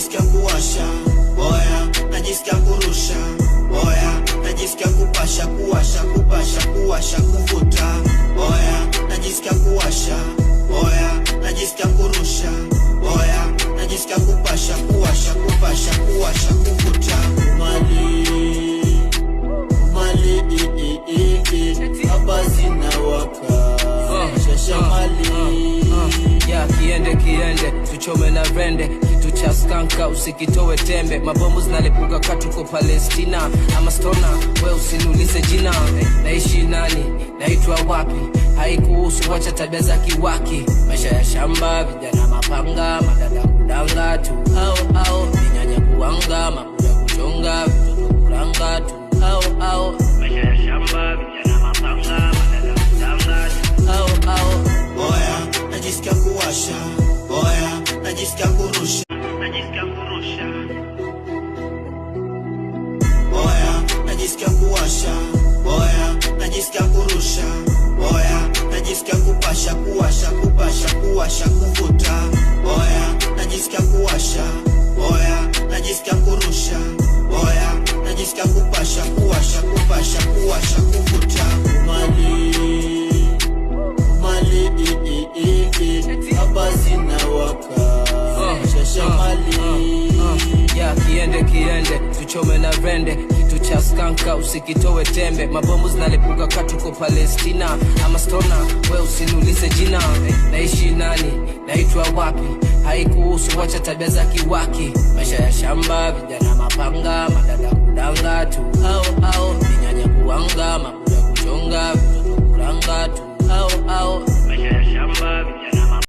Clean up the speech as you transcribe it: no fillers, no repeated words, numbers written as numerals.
najisikia kuwasha, oya, najisikia kurusha, oya, najisikia kupasha, kuwasha, kuvuta, oya, najisikia kuwasha, oya, najisikia kurusha, oya, najisikia kupasha, kuwasha, kuvuta. Hapa zinawaka shasha mali. Ya kiende tuchome na rende, kitu cha skanka usikitowe tembe. Mabomu zinalipuka katuko Palestina. Ama stona we usiniulize jina. Naishi nani, naitwa wapi, haikuhusu, wacha tabia za kiwaki. Maisha ya shamba, vijana mapanga, madada kudanga tu, au vinyanya kuanga, mabuda kuchonga, vitoto kuranga tu, au maisha ya shamba, vijana mapanga, madada kudanga tu, au oya, najisikia kuwasha, oya, najisikia kurusha, oya, najisikia kuwasha, oya, najisikia kurusha, oya, najisikia kupasha, kuwasha, kuvuta, oya, najisikia kuwasha, oya, najisikia kurusha, oya, najisikia kupasha, kuwasha, kuvuta. Hapa zinawaka shasha mali. Ya kiende tuchome na rende, kitu cha skanka usikitowe tembe. Mabomu zinalipuka katuko Palestina. Ama stona we usiniulize jina. Naishi nani, naitwa wapi, haikuhusu, wacha tabia za kiwaki. Maisha ya shamba, vijana mapanga, madada kudanga tu, au vinyanya kuanga, mabuda kuchonga, vitoto kuranga tu, au maisha ya shamba, vijana